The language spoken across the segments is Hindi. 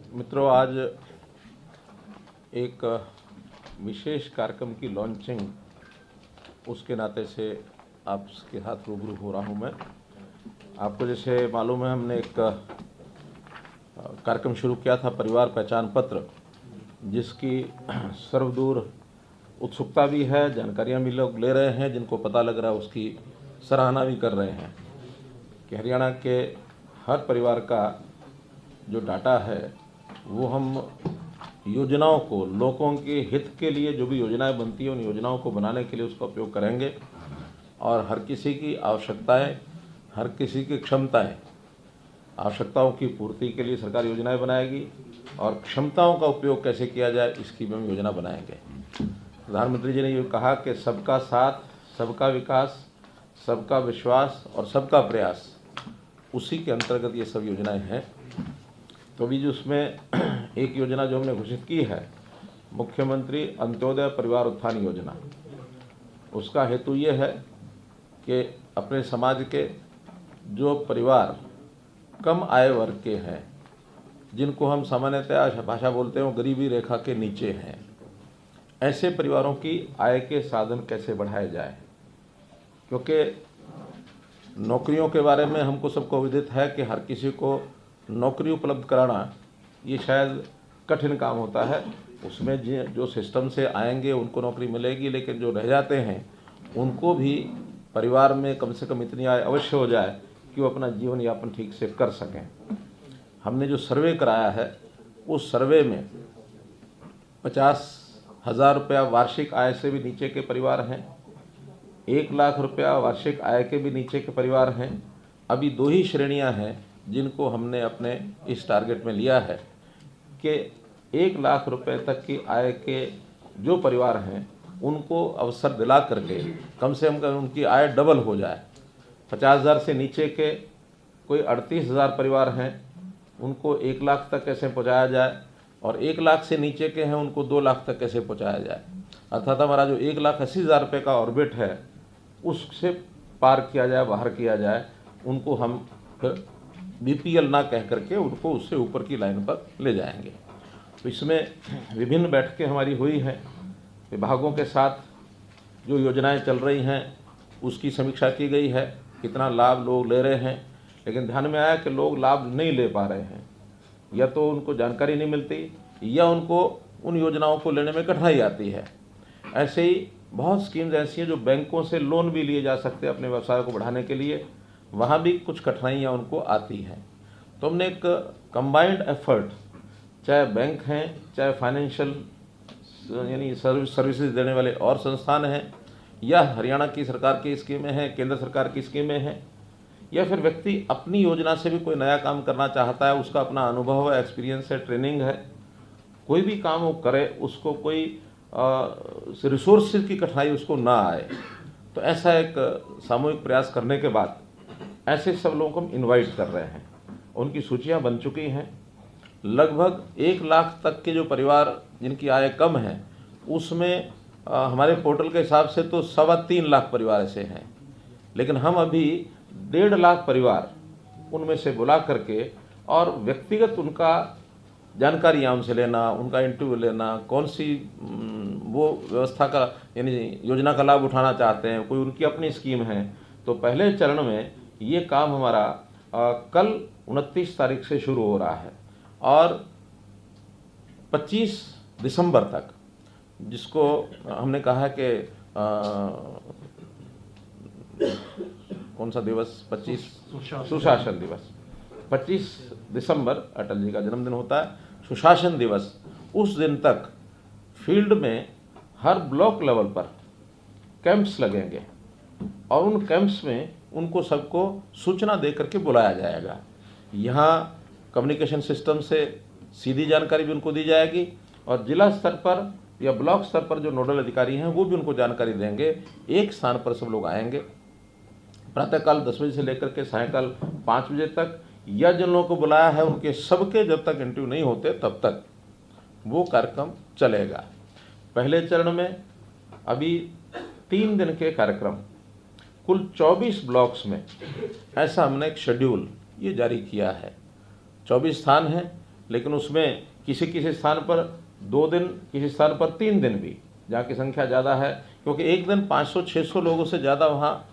मित्रों, आज एक विशेष कार्यक्रम की लॉन्चिंग उसके नाते से आपके साथ रूबरू हो रहा हूं मैं। आपको जैसे मालूम है, हमने एक कार्यक्रम शुरू किया था, परिवार पहचान पत्र, जिसकी सर्वदूर उत्सुकता भी है, जानकारियां भी लोग ले रहे हैं, जिनको पता लग रहा है उसकी सराहना भी कर रहे हैं कि हरियाणा के हर परिवार का जो डाटा है वो हम योजनाओं को, लोगों के हित के लिए जो भी योजनाएं बनती हैं उन योजनाओं को बनाने के लिए उसका उपयोग करेंगे और हर किसी की आवश्यकताएं, हर किसी की क्षमताएं, आवश्यकताओं की पूर्ति के लिए सरकार योजनाएं बनाएगी और क्षमताओं का उपयोग कैसे किया जाए इसकी भी हम योजना बनाएंगे। प्रधानमंत्री जी ने ये कहा कि सबका साथ, सबका विकास, सबका विश्वास और सबका प्रयास, उसी के अंतर्गत ये सब योजनाएं हैं। तो अभी जो उसमें एक योजना जो हमने घोषित की है, मुख्यमंत्री अंत्योदय परिवार उत्थान योजना, उसका हेतु ये है कि अपने समाज के जो परिवार कम आय वर्ग के हैं, जिनको हम सामान्यतः भाषा बोलते हैं गरीबी रेखा के नीचे हैं, ऐसे परिवारों की आय के साधन कैसे बढ़ाए जाए। क्योंकि नौकरियों के बारे में हमको सबको विदित है कि हर किसी को नौकरी उपलब्ध कराना ये शायद कठिन काम होता है। उसमें जो सिस्टम से आएंगे उनको नौकरी मिलेगी, लेकिन जो रह जाते हैं उनको भी परिवार में कम से कम इतनी आय अवश्य हो जाए कि वो अपना जीवन यापन ठीक से कर सकें। हमने जो सर्वे कराया है उस सर्वे में 50,000 रुपया वार्षिक आय से भी नीचे के परिवार हैं, 1 लाख रुपया वार्षिक आय के भी नीचे के परिवार हैं। अभी 2 ही श्रेणियां हैं जिनको हमने अपने इस टारगेट में लिया है कि 1 लाख रुपए तक की आय के जो परिवार हैं उनको अवसर दिला करके कम से कम उनकी आय डबल हो जाए। 50,000 से नीचे के कोई 38,000 परिवार हैं, उनको 1 लाख तक कैसे पहुंचाया जाए, और 1 लाख से नीचे के हैं उनको 2 लाख तक कैसे पहुंचाया जाए। अर्थात हमारा जो 1,80,000 रुपये का ऑर्बिट है उससे पार किया जाए, बाहर किया जाए। उनको हम फिर बीपीएल ना कह करके उनको उससे ऊपर की लाइन पर ले जाएंगे। तो इसमें विभिन्न बैठकें हमारी हुई हैं, विभागों के साथ जो योजनाएं चल रही हैं उसकी समीक्षा की गई है, कितना लाभ लोग ले रहे हैं। लेकिन ध्यान में आया कि लोग लाभ नहीं ले पा रहे हैं, या तो उनको जानकारी नहीं मिलती या उनको उन योजनाओं को लेने में कठिनाई आती है। ऐसे ही बहुत स्कीम्स ऐसी हैं जो बैंकों से लोन भी लिए जा सकते हैं अपने व्यवसाय को बढ़ाने के लिए, वहाँ भी कुछ कठिनाइयाँ उनको आती हैं। तो हमने एक कंबाइंड एफर्ट, चाहे बैंक हैं, चाहे फाइनेंशियल यानी सर्विसेज देने वाले और संस्थान हैं, या हरियाणा की सरकार की स्कीमें हैं, केंद्र सरकार की स्कीमें हैं, या फिर व्यक्ति अपनी योजना से भी कोई नया काम करना चाहता है, उसका अपना अनुभव है, एक्सपीरियंस है, ट्रेनिंग है, कोई भी काम वो करे उसको कोई रिसोर्सेज की कठिनाई उसको ना आए। तो ऐसा एक सामूहिक प्रयास करने के बाद ऐसे सब लोगों को हम इनवाइट कर रहे हैं। उनकी सूचियां बन चुकी हैं। लगभग 1 लाख तक के जो परिवार जिनकी आय कम है उसमें हमारे पोर्टल के हिसाब से तो 3.25 लाख परिवार ऐसे हैं। लेकिन हम अभी 1.5 लाख परिवार उनमें से बुला करके और व्यक्तिगत उनका जानकारियाँ उनसे लेना, उनका इंटरव्यू लेना, कौन सी वो व्यवस्था का यानी योजना का लाभ उठाना चाहते हैं, कोई उनकी अपनी स्कीम है। तो पहले चरण में ये काम हमारा कल 29 तारीख से शुरू हो रहा है और 25 दिसंबर तक, जिसको हमने कहा है कि कौन सा दिवस, 25 सुशासन दिवस, 25 दिसंबर अटल जी का जन्मदिन होता है, सुशासन दिवस। उस दिन तक फील्ड में हर ब्लॉक लेवल पर कैंप्स लगेंगे और उन कैंप्स में उनको सबको सूचना दे करके बुलाया जाएगा। यहाँ कम्युनिकेशन सिस्टम से सीधी जानकारी भी उनको दी जाएगी और जिला स्तर पर या ब्लॉक स्तर पर जो नोडल अधिकारी हैं वो भी उनको जानकारी देंगे। एक स्थान पर सब लोग आएंगे प्रातःकाल 10 बजे से लेकर के सायंकाल 5 बजे तक, या जिन लोगों को बुलाया है उनके सबके जब तक इंटरव्यू नहीं होते तब तक वो कार्यक्रम चलेगा। पहले चरण में अभी 3 दिन के कार्यक्रम, कुल 24 ब्लॉक्स में, ऐसा हमने एक शेड्यूल ये जारी किया है। 24 स्थान हैं लेकिन उसमें किसी किसी स्थान पर 2 दिन, किसी स्थान पर 3 दिन भी, जहाँ की संख्या ज़्यादा है, क्योंकि एक दिन 500-600 लोगों से ज़्यादा वहाँ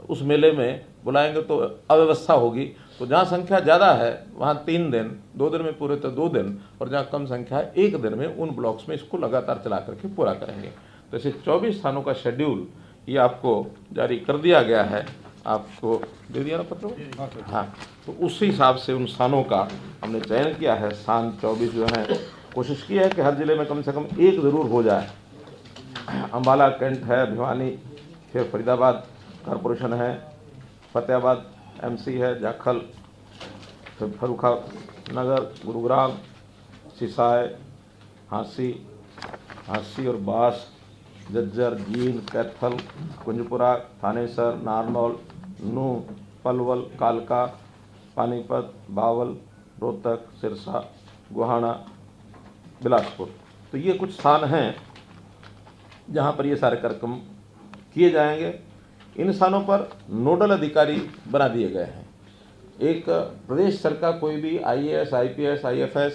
उस मेले में बुलाएंगे तो अव्यवस्था होगी। तो जहाँ संख्या ज़्यादा है वहाँ 3 दिन, 2 दिन में पूरे तो 2 दिन, और जहाँ कम संख्या है 1 दिन में उन ब्लॉक्स में इसको लगातार चला करके पूरा करेंगे। तो ऐसे 24 स्थानों का शेड्यूल ये आपको जारी कर दिया गया है। आपको दे दिया ना पत्र? हाँ, तो उस हिसाब से उन स्थानों का हमने चयन किया है। स्थान 24 जो हैं, कोशिश की है कि हर ज़िले में कम से कम एक ज़रूर हो जाए। अम्बाला कैंट है, भिवानी, फिर फरीदाबाद कॉरपोरेशन है, फतेहाबाद एमसी है, जाखल, फिर फर्रुखाबाद, गुरुग्राम, सिसाई, हांसी और बास, झज्जर, जींद, कैथल, कुंजपुरा, थानेसर, नारनौल, नूंह, पलवल, कालका, पानीपत, बावल, रोहतक, सिरसा, गोहाना, बिलासपुर। तो ये कुछ स्थान हैं जहाँ पर ये सारे कार्यक्रम किए जाएंगे। इन स्थानों पर नोडल अधिकारी बना दिए गए हैं। एक प्रदेश स्तर का कोई भी IAS, IPS, IFS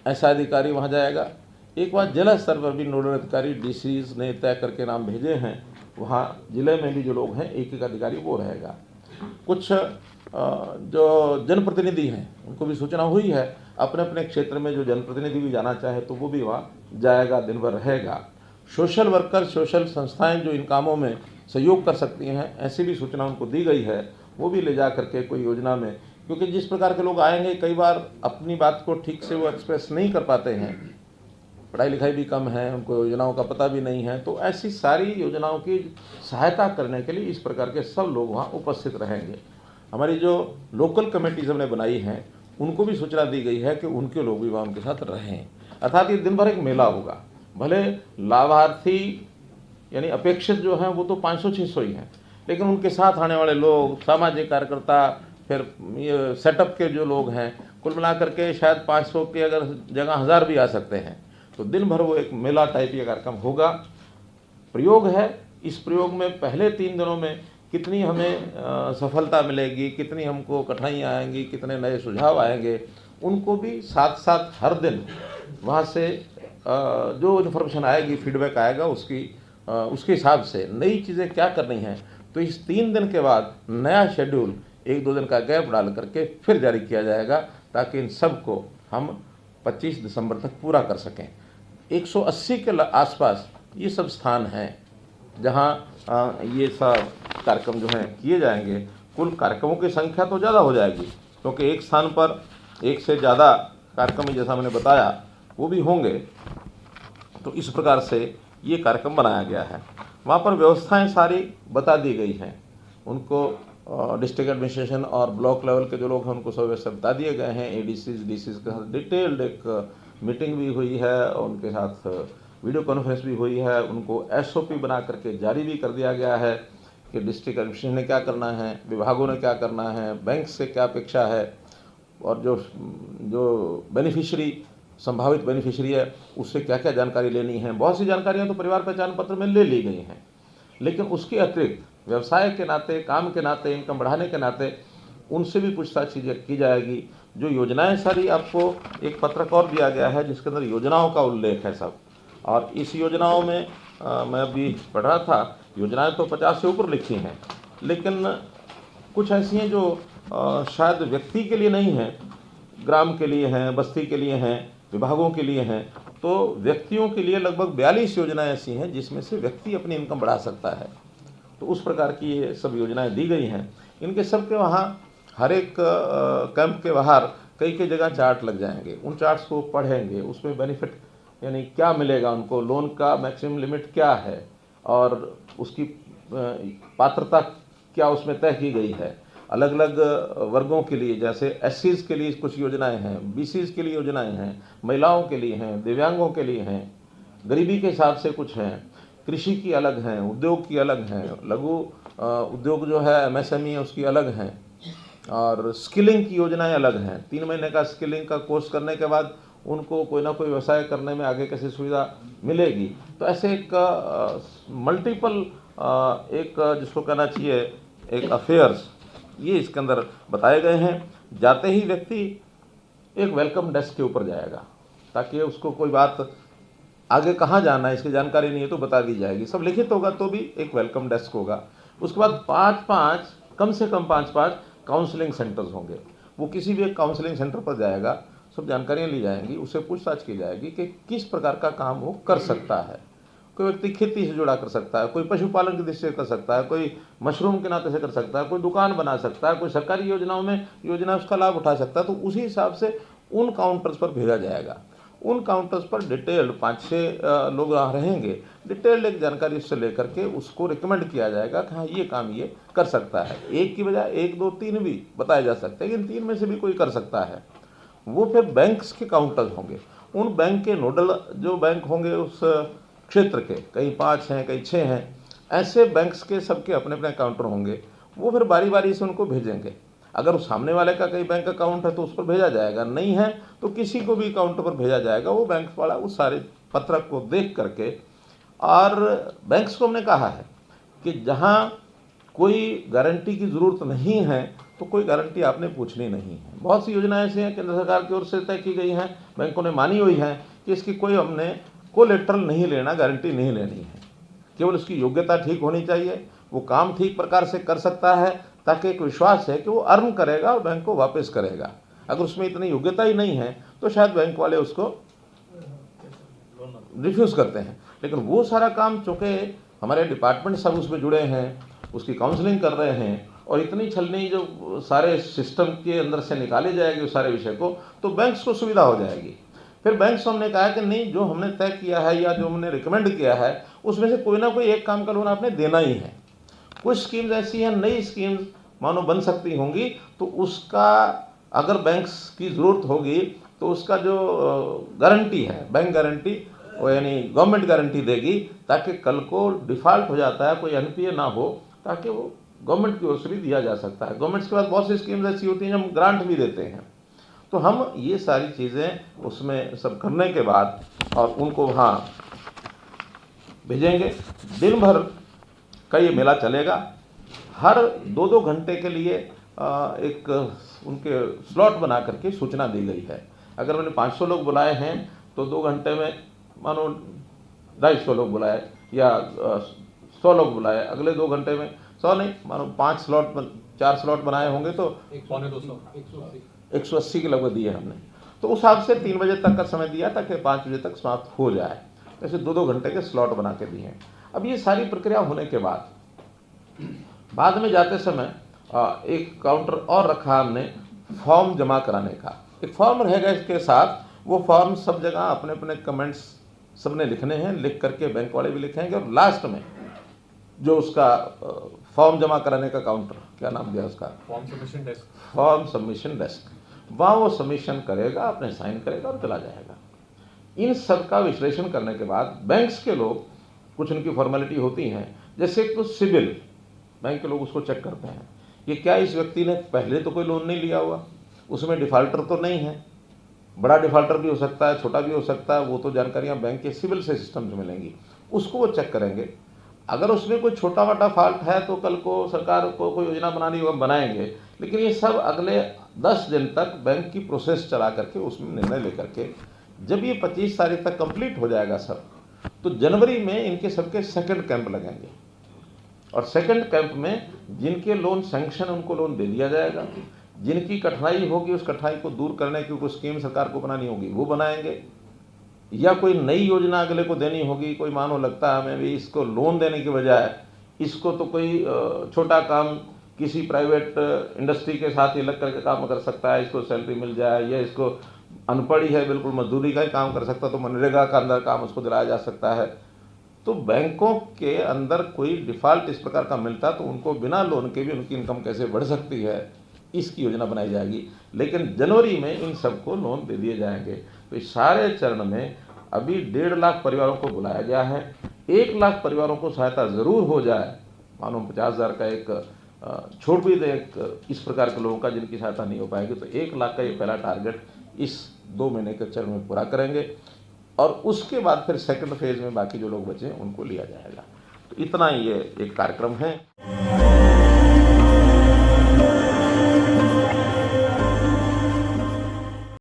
ऐसा अधिकारी वहाँ जाएगा। एक बार जिला स्तर पर भी नोडल अधिकारी DCs ने तय करके नाम भेजे हैं, वहाँ जिले में भी जो लोग हैं एक एक अधिकारी वो रहेगा। कुछ जो जनप्रतिनिधि हैं उनको भी सूचना हुई है, अपने अपने क्षेत्र में जो जनप्रतिनिधि भी जाना चाहे तो वो भी वहाँ जाएगा, दिन भर रहेगा। सोशल वर्कर, सोशल संस्थाएं जो इन कामों में सहयोग कर सकती हैं, ऐसी भी सूचना उनको दी गई है, वो भी ले जा करके कोई योजना में, क्योंकि जिस प्रकार के लोग आएंगे कई बार अपनी बात को ठीक से वो एक्सप्रेस नहीं कर पाते हैं, पढ़ाई लिखाई भी कम है, उनको योजनाओं का पता भी नहीं है, तो ऐसी सारी योजनाओं की सहायता करने के लिए इस प्रकार के सब लोग वहाँ उपस्थित रहेंगे। हमारी जो लोकल कमेटीज हमने बनाई हैं उनको भी सूचना दी गई है कि उनके लोग भी वहाँ उनके साथ रहें। अर्थात ये दिन भर एक मेला होगा। भले लाभार्थी यानी अपेक्षित जो हैं वो तो 500-600 ही हैं, लेकिन उनके साथ आने वाले लोग, सामाजिक कार्यकर्ता, फिर ये सेटअप के जो लोग हैं, कुल मिला करके शायद 500 की अगर जगह 1000 भी आ सकते हैं। तो दिन भर वो एक मेला टाइप ये कार्यक्रम होगा। प्रयोग है, इस प्रयोग में पहले 3 दिनों में कितनी हमें सफलता मिलेगी, कितनी हमको कठिनाइयाँ आएंगी, कितने नए सुझाव आएंगे, उनको भी साथ साथ हर दिन वहाँ से जो इन्फॉर्मेशन आएगी, फीडबैक आएगा, उसके हिसाब से नई चीज़ें क्या करनी हैं। तो इस 3 दिन के बाद नया शेड्यूल 1-2 दिन का गैप डाल करके फिर जारी किया जाएगा, ताकि इन सब को हम 25 दिसंबर तक पूरा कर सकें। 180 के आसपास ये सब स्थान हैं जहाँ ये सब कार्यक्रम जो हैं किए जाएंगे। कुल कार्यक्रमों की संख्या तो ज़्यादा हो जाएगी, क्योंकि एक स्थान पर एक से ज़्यादा कार्यक्रम जैसा मैंने बताया वो भी होंगे। तो इस प्रकार से ये कार्यक्रम बनाया गया है। वहाँ पर व्यवस्थाएं सारी बता दी गई हैं, उनको डिस्ट्रिक्ट एडमिनिस्ट्रेशन और ब्लॉक लेवल के जो लोग हैं उनको सब व्यवस्था बता दिए गए हैं। ADCs, DCs के साथ डिटेल्ड एक मीटिंग भी हुई है, और उनके साथ वीडियो कॉन्फ्रेंस भी हुई है। उनको SOP बना करके जारी भी कर दिया गया है कि डिस्ट्रिक्ट एडमिनिस्ट्रेशन ने क्या करना है, विभागों ने क्या करना है, बैंक से क्या अपेक्षा है, और जो बेनिफिशरी, संभावित बेनिफिशरी है, उससे क्या क्या जानकारी लेनी है। बहुत सी जानकारियां तो परिवार पहचान पत्र में ले ली गई हैं, लेकिन उसके अतिरिक्त व्यवसाय के नाते, काम के नाते, इनकम बढ़ाने के नाते उनसे भी पूछताछ की जाएगी। जो योजनाएं सारी, आपको एक पत्रक और दिया गया है जिसके अंदर योजनाओं का उल्लेख है सब, और इस योजनाओं में मैं अभी पढ़ रहा था, योजनाएं तो 50 से ऊपर लिखी हैं, लेकिन कुछ ऐसी हैं जो शायद व्यक्ति के लिए नहीं हैं, ग्राम के लिए हैं, बस्ती के लिए हैं, विभागों के लिए हैं। तो व्यक्तियों के लिए लगभग 42 योजनाएं ऐसी हैं जिसमें से व्यक्ति अपनी इनकम बढ़ा सकता है। तो उस प्रकार की ये सब योजनाएं दी गई हैं। इनके सब के वहाँ हर एक कैंप के बाहर कई कई जगह चार्ट लग जाएंगे। उन चार्ट्स को पढ़ेंगे, उसमें बेनिफिट यानी क्या मिलेगा उनको, लोन का मैक्सिमम लिमिट क्या है, और उसकी पात्रता क्या उसमें तय की गई है। अलग अलग वर्गों के लिए, जैसे SCs के लिए कुछ योजनाएं हैं, BCs के लिए योजनाएं हैं, महिलाओं के लिए हैं, दिव्यांगों के लिए हैं, गरीबी के हिसाब से कुछ हैं, कृषि की अलग हैं, उद्योग की अलग हैं, लघु उद्योग जो है MSME है उसकी अलग हैं, और स्किलिंग की योजनाएं अलग हैं। 3 महीने का स्किलिंग का कोर्स करने के बाद उनको कोई ना कोई व्यवसाय करने में आगे कैसे सुविधा मिलेगी। तो ऐसे एक मल्टीपल एक जिसको कहना चाहिए एक अफेयर्स, ये इसके अंदर बताए गए हैं। जाते ही व्यक्ति एक वेलकम डेस्क के ऊपर जाएगा, ताकि उसको कोई बात आगे कहाँ जाना है इसकी जानकारी नहीं है तो बता दी जाएगी। सब लिखित होगा तो भी एक वेलकम डेस्क होगा। उसके बाद 5-5 कम से कम 5-5 काउंसलिंग सेंटर्स होंगे। वो किसी भी एक काउंसलिंग सेंटर पर जाएगा, सब जानकारियाँ ली जाएंगी, उससे पूछताछ की जाएगी कि किस प्रकार का काम वो कर सकता है। कोई व्यक्ति खेती से जुड़ा कर सकता है, कोई पशुपालन की दृष्टि से कर सकता है, कोई मशरूम के नाते से कर सकता है, कोई दुकान बना सकता है, कोई सरकारी योजनाओं में योजना उसका लाभ उठा सकता है। तो उसी हिसाब से उन काउंटर्स पर भेजा जाएगा। उन काउंटर्स पर डिटेल्ड 5-6 लोग रहेंगे, डिटेल्ड एक जानकारी उससे लेकर के उसको रिकमेंड किया जाएगा कि हाँ ये काम ये कर सकता है। एक की बजाय 1, 2, 3 भी बताया जा सकता है, लेकिन 3 में से भी कोई कर सकता है। वो फिर बैंक्स के काउंटर्स होंगे। उन बैंक के नोडल जो बैंक होंगे उस क्षेत्र के, कहीं 5 हैं कहीं 6 हैं, ऐसे बैंक्स के सबके अपने अपने काउंटर होंगे। वो फिर बारी बारी से उनको भेजेंगे। अगर उस सामने वाले का कहीं बैंक अकाउंट है तो उस पर भेजा जाएगा, नहीं है तो किसी को भी काउंटर पर भेजा जाएगा। वो बैंक वाला उस सारे पत्रक को देख करके, और बैंक्स को हमने कहा है कि जहाँ कोई गारंटी की ज़रूरत नहीं है तो कोई गारंटी आपने पूछनी नहीं है। बहुत सी योजनाएं ऐसी हैं केंद्र सरकार की ओर से तय की गई हैं, बैंकों ने मानी हुई हैं कि इसकी कोई हमने कोलेटरल नहीं लेना, गारंटी नहीं लेनी है। केवल उसकी योग्यता ठीक होनी चाहिए, वो काम ठीक प्रकार से कर सकता है, ताकि एक विश्वास है कि वो अर्न करेगा और बैंक को वापस करेगा। अगर उसमें इतनी योग्यता ही नहीं है तो शायद बैंक वाले उसको रिफ्यूज़ करते हैं। लेकिन वो सारा काम चूँकि हमारे डिपार्टमेंट सब उसमें जुड़े हैं, उसकी काउंसलिंग कर रहे हैं, और इतनी छलनी जो सारे सिस्टम के अंदर से निकाले जाएगी उस सारे विषय को, तो बैंक्स को सुविधा हो जाएगी। फिर बैंक्स हमने कहा कि नहीं, जो हमने तय किया है या जो हमने रिकमेंड किया है उसमें से कोई ना कोई एक काम का लोन आपने देना ही है। कुछ स्कीम्स ऐसी हैं, नई स्कीम्स मानो बन सकती होंगी, तो उसका अगर बैंक्स की ज़रूरत होगी तो उसका जो गारंटी है, बैंक गारंटी, वो यानी गवर्नमेंट गारंटी देगी, ताकि कल को डिफ़ॉल्ट हो जाता है कोई एनपीए ना हो, ताकि वो गवर्नमेंट की ओर से भी दिया जा सकता है। गवर्नमेंट के पास बहुत सी स्कीम्स ऐसी होती हैं जो हम ग्रांट भी देते हैं। तो हम ये सारी चीज़ें उसमें सब करने के बाद और उनको वहाँ भेजेंगे। दिन भर का ये मेला चलेगा। हर 2-2 घंटे के लिए एक उनके स्लॉट बना करके सूचना दी गई है। अगर मैंने 500 लोग बुलाए हैं तो 2 घंटे में मानो 250 लोग बुलाए या 100 लोग बुलाए, अगले 2 घंटे में 100 नहीं, मानो 4 स्लॉट बनाए होंगे तो 180 के लगभग दिए हमने। तो उस हिसाब से 3 बजे तक का समय दिया ताकि 5 बजे तक समाप्त हो जाए। ऐसे 2-2 घंटे के स्लॉट बना के दिए हैं। अब ये सारी प्रक्रिया होने के बाद में जाते समय एक काउंटर और रखा हमने फॉर्म जमा कराने का। एक फॉर्म रहेगा इसके साथ, वो फॉर्म सब जगह अपने अपने कमेंट्स सबने लिखने हैं, लिख करके बैंक वाले भी लिखेंगे, और लास्ट में जो उसका फॉर्म जमा कराने का काउंटर, क्या नाम दिया उसका, फॉर्म सबमिशन डेस्क, वहाँ वो सबमिशन करेगा, अपने साइन करेगा और चला जाएगा। इन सब का विश्लेषण करने के बाद बैंक्स के लोग, कुछ उनकी फॉर्मेलिटी होती हैं, जैसे तो सिविल, बैंक के लोग उसको चेक करते हैं कि क्या इस व्यक्ति ने पहले तो कोई लोन नहीं लिया हुआ, उसमें डिफ़ॉल्टर तो नहीं है, बड़ा डिफ़ॉल्टर भी हो सकता है, छोटा भी हो सकता है, वो तो जानकारियाँ बैंक के सिविल से सिस्टम से मिलेंगी, उसको वो चेक करेंगे। अगर उसमें कोई छोटा मोटा फॉल्ट है तो कल को सरकार को कोई योजना बनानी होगा, बनाएंगे। लेकिन ये सब अगले 10 दिन तक बैंक की प्रोसेस चला करके उसमें निर्णय लेकर के, जब ये 25 तारीख तक कंप्लीट हो जाएगा सब, तो जनवरी में इनके सबके सेकंड कैंप लगेंगे, और सेकंड कैंप में जिनके लोन सैंक्शन उनको लोन दे दिया जाएगा। जिनकी कठिनाई होगी उस कठिनाई को दूर करने की कोई स्कीम सरकार को बनानी होगी वो बनाएंगे, या कोई नई योजना अगले को देनी होगी। कोई मानो लगता है हमें भी इसको लोन देने की बजाय इसको तो कोई छोटा काम किसी प्राइवेट इंडस्ट्री के साथ ही लग करके काम कर सकता है, इसको सैलरी मिल जाए, या इसको अनपढ़ ही है, बिल्कुल मजदूरी का ही काम कर सकता, तो मनरेगा का अंदर काम उसको दिलाया जा सकता है। तो बैंकों के अंदर कोई डिफ़ॉल्ट इस प्रकार का मिलता तो उनको बिना लोन के भी उनकी इनकम कैसे बढ़ सकती है, इसकी योजना बनाई जाएगी। लेकिन जनवरी में इन सबको लोन दे दिए जाएंगे। तो इस सारे चरण में अभी 1.5 लाख परिवारों को बुलाया गया है। 1 लाख परिवारों को सहायता ज़रूर हो जाए, मानो 50,000 का एक छोड़ भी दे इस प्रकार के लोगों का जिनकी सहायता नहीं हो पाएगी, तो 1 लाख का ये पहला टारगेट इस 2 महीने के चरण में पूरा करेंगे, और उसके बाद फिर सेकंड फेज में बाकी जो लोग बचे उनको लिया जाएगा। तो इतना ही ये एक कार्यक्रम है।